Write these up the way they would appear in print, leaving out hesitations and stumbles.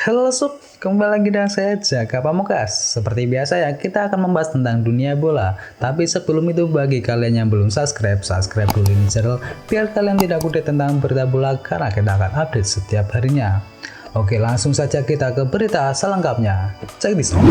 Halo Sob, kembali lagi dengan saya Jaka Pamungkas. Seperti biasa ya, kita akan membahas tentang dunia bola. Tapi sebelum itu bagi kalian yang belum subscribe dulu ini channel biar kalian tidak update tentang berita bola karena kita akan update setiap harinya. Oke, langsung saja kita ke berita selengkapnya. Check this out.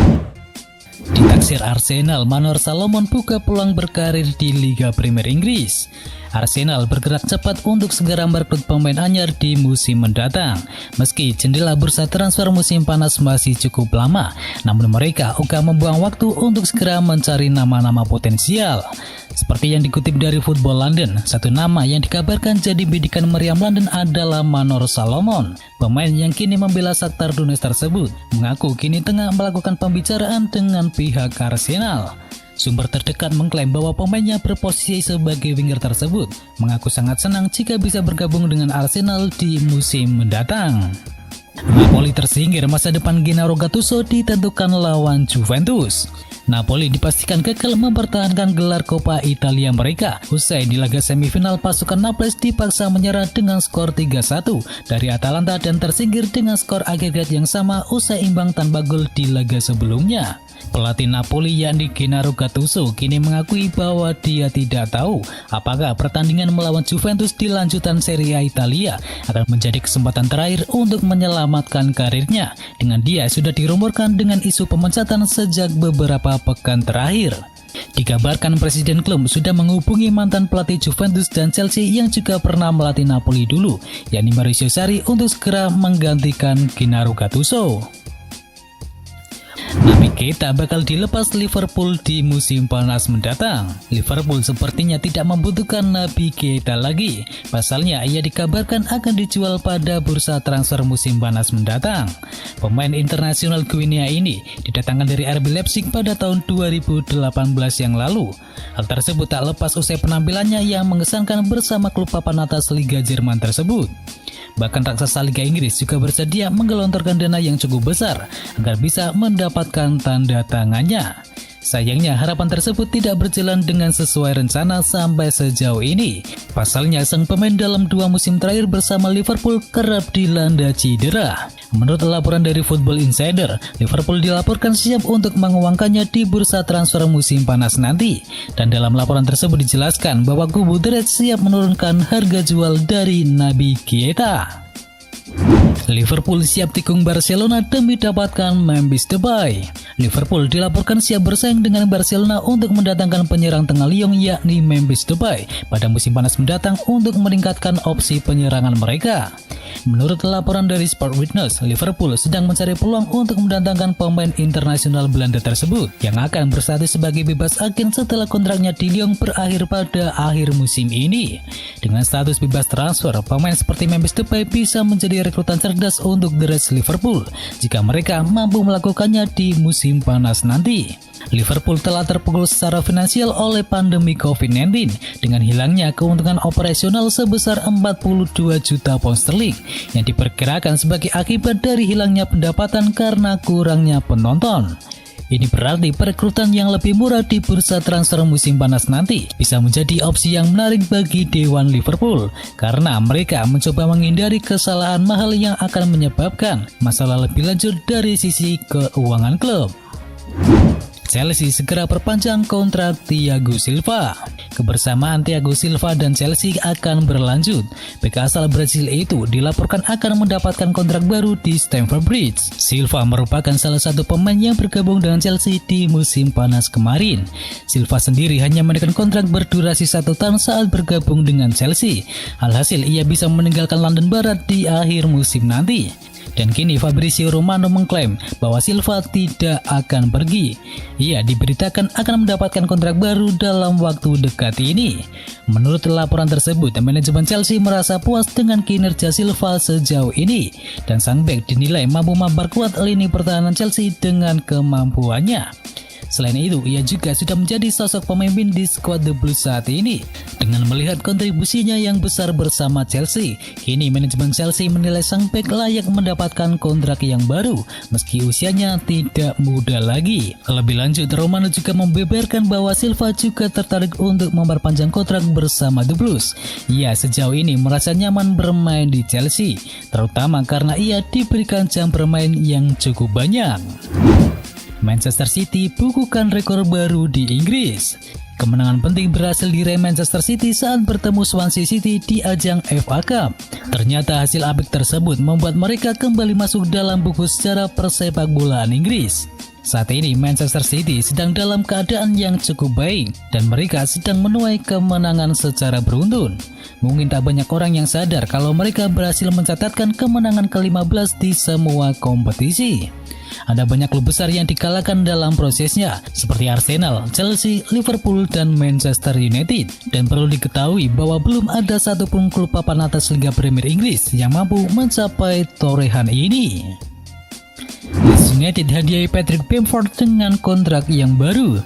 Ditaksir Arsenal, Manor Salomon buka peluang berkarir di Liga Premier Inggris. Arsenal bergerak cepat untuk segera merekrut pemain anyar di musim mendatang. Meski jendela bursa transfer musim panas masih cukup lama, namun mereka ogah membuang waktu untuk segera mencari nama-nama potensial. Seperti yang dikutip dari Football London, satu nama yang dikabarkan jadi bidikan meriam London adalah Manor Salomon. Pemain yang kini membela Shakhtar Donetsk tersebut mengaku kini tengah melakukan pembicaraan dengan pihak Arsenal. Sumber terdekat mengklaim bahwa pemainnya berposisi sebagai winger tersebut mengaku sangat senang jika bisa bergabung dengan Arsenal di musim mendatang. Napoli tersingkir, masa depan Gennaro Gattuso ditentukan lawan Juventus. Napoli dipastikan gagal mempertahankan gelar Coppa Italia mereka usai di laga semifinal pasukan Naples dipaksa menyerah dengan skor 3-1 dari Atalanta dan tersingkir dengan skor agregat yang sama usai imbang tanpa gol di laga sebelumnya. Pelatih Napoli yakni Gennaro Gattuso kini mengakui bahwa dia tidak tahu apakah pertandingan melawan Juventus di lanjutan Serie A Italia akan menjadi kesempatan terakhir untuk menyelamatkan karirnya, dengan dia sudah dirumorkan dengan isu pemecatan sejak beberapa pekan terakhir. Dikabarkan Presiden klub sudah menghubungi mantan pelatih Juventus dan Chelsea yang juga pernah melatih Napoli dulu, yakni Maurizio Sarri, untuk segera menggantikan Gennaro Gattuso. Naby Keita bakal dilepas Liverpool di musim panas mendatang. Liverpool sepertinya tidak membutuhkan Naby Keita lagi. Pasalnya ia dikabarkan akan dijual pada bursa transfer musim panas mendatang. Pemain internasional Guinea ini didatangkan dari RB Leipzig pada tahun 2018 yang lalu. Hal tersebut tak lepas usai penampilannya yang mengesankan bersama klub papan atas Liga Jerman tersebut. Bahkan raksasa Liga Inggris juga bersedia menggelontorkan dana yang cukup besar agar bisa mendapatkan tanda tangannya. Sayangnya harapan tersebut tidak berjalan dengan sesuai rencana sampai sejauh ini. Pasalnya sang pemain dalam 2 musim terakhir bersama Liverpool kerap dilanda cedera. Menurut laporan dari Football Insider, Liverpool dilaporkan siap untuk menguangkannya di bursa transfer musim panas nanti. Dan dalam laporan tersebut dijelaskan bahwa kubu The Reds siap menurunkan harga jual dari Naby Keita. Liverpool siap tikung Barcelona demi dapatkan Memphis Depay. Liverpool dilaporkan siap bersaing dengan Barcelona untuk mendatangkan penyerang tengah Lyon yakni Memphis Depay pada musim panas mendatang untuk meningkatkan opsi penyerangan mereka. Menurut laporan dari Sport Witness, Liverpool sedang mencari peluang untuk mendatangkan pemain internasional Belanda tersebut yang akan berstatus sebagai bebas agen setelah kontraknya di Lyon berakhir pada akhir musim ini. Dengan status bebas transfer, pemain seperti Memphis Depay bisa menjadi rekrutan cerdas untuk The Reds Liverpool jika mereka mampu melakukannya di musim panas nanti. Liverpool telah terpukul secara finansial oleh pandemi COVID-19 dengan hilangnya keuntungan operasional sebesar 42 juta pound sterling yang diperkirakan sebagai akibat dari hilangnya pendapatan karena kurangnya penonton. Ini berarti perekrutan yang lebih murah di bursa transfer musim panas nanti bisa menjadi opsi yang menarik bagi Dewan Liverpool karena mereka mencoba menghindari kesalahan mahal yang akan menyebabkan masalah lebih lanjut dari sisi keuangan klub. Chelsea segera perpanjang kontrak Thiago Silva. Kebersamaan Thiago Silva dan Chelsea akan berlanjut. Bek asal Brasil itu dilaporkan akan mendapatkan kontrak baru di Stamford Bridge. Silva merupakan salah satu pemain yang bergabung dengan Chelsea di musim panas kemarin. Silva sendiri hanya menekan kontrak berdurasi 1 tahun saat bergabung dengan Chelsea. Alhasil ia bisa meninggalkan London Barat di akhir musim nanti. Dan kini Fabrizio Romano mengklaim bahwa Silva tidak akan pergi. Ia diberitakan akan mendapatkan kontrak baru dalam waktu dekat ini. Menurut laporan tersebut, manajemen Chelsea merasa puas dengan kinerja Silva sejauh ini. Dan sang bek dinilai mampu memperkuat lini pertahanan Chelsea dengan kemampuannya. Selain itu, ia juga sudah menjadi sosok pemimpin di skuad The Blues saat ini. Dengan melihat kontribusinya yang besar bersama Chelsea, kini manajemen Chelsea menilai sang bek layak mendapatkan kontrak yang baru meski usianya tidak muda lagi. Lebih lanjut, Romano juga membeberkan bahwa Silva juga tertarik untuk memperpanjang kontrak bersama The Blues. Ia sejauh ini merasa nyaman bermain di Chelsea, terutama karena ia diberikan jam bermain yang cukup banyak. Manchester City bukukan rekor baru di Inggris. Kemenangan penting berhasil diraih Manchester City saat bertemu Swansea City di ajang FA Cup. Ternyata hasil apik tersebut membuat mereka kembali masuk dalam buku sejarah persepak bolaan Inggris. Saat ini Manchester City sedang dalam keadaan yang cukup baik dan mereka sedang menuai kemenangan secara beruntun. Mungkin tak banyak orang yang sadar kalau mereka berhasil mencatatkan kemenangan ke-15 di semua kompetisi. Ada banyak klub besar yang dikalahkan dalam prosesnya, seperti Arsenal, Chelsea, Liverpool, dan Manchester United. Dan perlu diketahui bahwa belum ada satupun klub papan atas Liga Premier Inggris yang mampu mencapai torehan ini. Leeds United hadiahi Patrick Bamford dengan kontrak yang baru.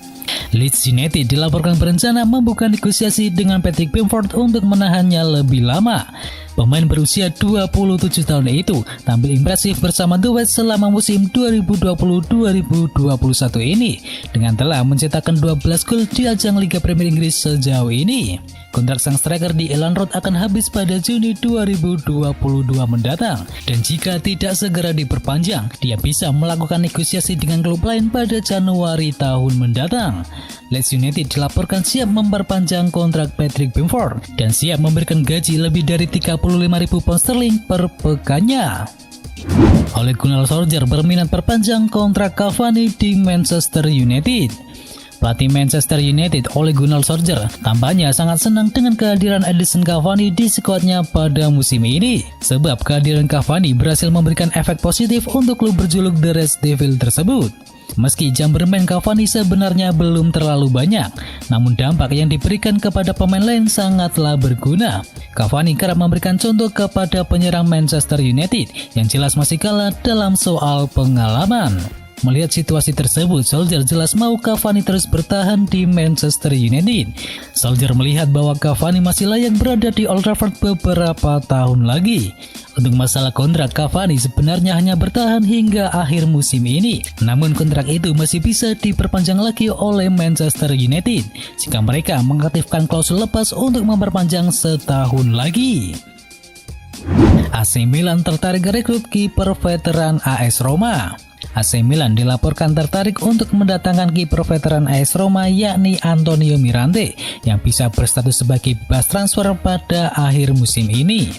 Leeds United dilaporkan berencana membuka negosiasi dengan Patrick Bamford untuk menahannya lebih lama. Pemain berusia 27 tahun itu tampil impresif bersama The West selama musim 2020-2021 ini dengan telah mencetakkan 12 gol di ajang Liga Premier Inggris sejauh ini. Kontrak sang striker di Elland Road akan habis pada Juni 2022 mendatang dan jika tidak segera diperpanjang, dia bisa melakukan negosiasi dengan klub lain pada Januari tahun mendatang. Leeds United dilaporkan siap memperpanjang kontrak Patrick Bamford dan siap memberikan gaji lebih dari 35.000 pound sterling per pekannya. Ole Gunnar Solskjaer berminat perpanjang kontrak Cavani di Manchester United. Pelatih Manchester United Ole Gunnar Solskjaer tampaknya sangat senang dengan kehadiran Edinson Cavani di skuadnya pada musim ini. Sebab kehadiran Cavani berhasil memberikan efek positif untuk klub berjuluk The Red Devils tersebut. Meski jam bermain Cavani sebenarnya belum terlalu banyak, namun dampak yang diberikan kepada pemain lain sangatlah berguna. Cavani kerap memberikan contoh kepada penyerang Manchester United yang jelas masih kalah dalam soal pengalaman. Melihat situasi tersebut, Solskjaer jelas mau Cavani terus bertahan di Manchester United. Solskjaer melihat bahwa Cavani masih layak berada di Old Trafford beberapa tahun lagi. Untuk masalah kontrak, Cavani sebenarnya hanya bertahan hingga akhir musim ini. Namun kontrak itu masih bisa diperpanjang lagi oleh Manchester United jika mereka mengaktifkan klausul lepas untuk memperpanjang setahun lagi. AC Milan tertarik rekrut kiper veteran AS Roma. AC Milan dilaporkan tertarik untuk mendatangkan kiper veteran AS Roma yakni Antonio Mirante yang bisa berstatus sebagai bebas transfer pada akhir musim ini.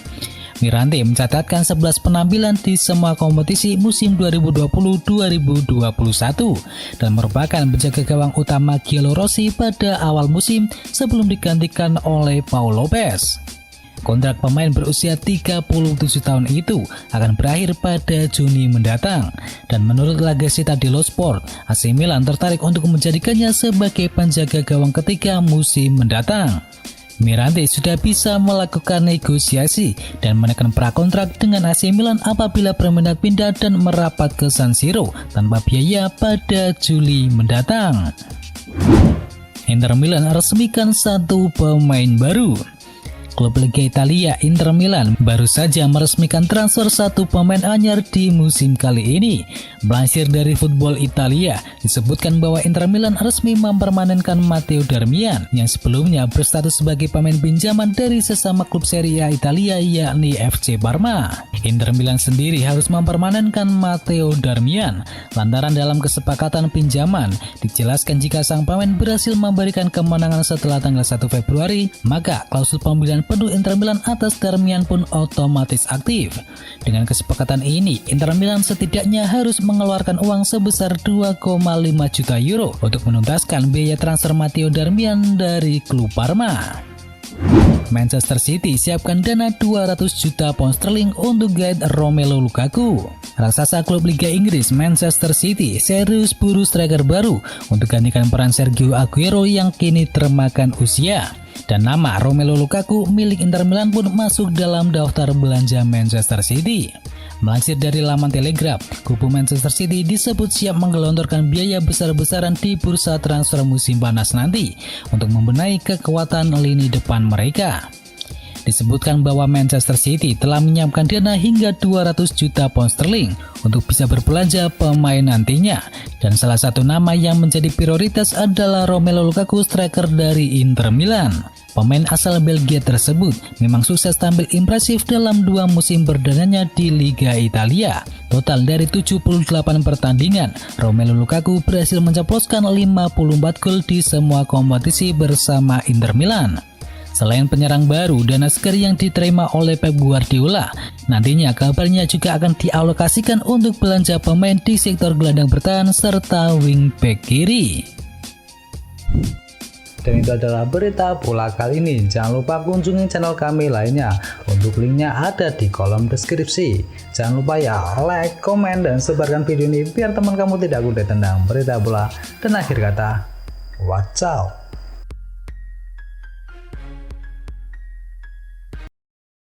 Mirante mencatatkan 11 penampilan di semua kompetisi musim 2020-2021 dan merupakan penjaga gawang utama Gianluigi Rossi pada awal musim sebelum digantikan oleh Paul Lopez. Kontrak pemain berusia 37 tahun itu akan berakhir pada Juni mendatang dan menurut La Gazzetta dello Sport, AC Milan tertarik untuk menjadikannya sebagai penjaga gawang ketiga musim mendatang. Mirante sudah bisa melakukan negosiasi dan menekan prakontrak dengan AC Milan apabila berminat pindah dan merapat ke San Siro tanpa biaya pada Juli mendatang. Inter Milan resmikan satu pemain baru. Klub Liga Italia Inter Milan baru saja meresmikan transfer satu pemain anyar di musim kali ini. Melansir dari Football Italia, disebutkan bahwa Inter Milan resmi mempermanenkan Matteo Darmian yang sebelumnya berstatus sebagai pemain pinjaman dari sesama klub Serie A Italia yakni FC Parma. Inter Milan sendiri harus mempermanenkan Matteo Darmian lantaran dalam kesepakatan pinjaman dijelaskan jika sang pemain berhasil memberikan kemenangan setelah tanggal 1 Februari, maka klausul pembelian penuh Inter Milan atas Darmian pun otomatis aktif. Dengan kesepakatan ini, Inter Milan setidaknya harus mengeluarkan uang sebesar 2,5 juta euro untuk menuntaskan biaya transfer Matteo Darmian dari klub Parma. Manchester City siapkan dana 200 juta pound sterling untuk guide Romelu Lukaku. Raksasa klub Liga Inggris Manchester City serius buru striker baru untuk gantikan peran Sergio Aguero yang kini termakan usia. Dan nama Romelu Lukaku milik Inter Milan pun masuk dalam daftar belanja Manchester City. Melansir dari laman Telegraph, kubu Manchester City disebut siap menggelontorkan biaya besar-besaran di bursa transfer musim panas nanti untuk membenahi kekuatan lini depan mereka. Disebutkan bahwa Manchester City telah menyiapkan dana hingga 200 juta pound sterling untuk bisa berbelanja pemain nantinya, dan salah satu nama yang menjadi prioritas adalah Romelu Lukaku, striker dari Inter Milan. Pemain asal Belgia tersebut memang sukses tampil impresif dalam 2 musim berdananya di Liga Italia. Total dari 78 pertandingan, Romelu Lukaku berhasil menceploskan 54 gol di semua kompetisi bersama Inter Milan. Selain penyerang baru dan segar yang diterima oleh Pep Guardiola, nantinya kabarnya juga akan dialokasikan untuk belanja pemain di sektor gelandang bertahan serta wingback kiri. Dan itu adalah berita bola kali ini. Jangan lupa kunjungi channel kami lainnya. Untuk linknya ada di kolom deskripsi. Jangan lupa ya like, komen, dan sebarkan video ini biar teman kamu tidak update tentang berita bola. Dan akhir kata, watch out.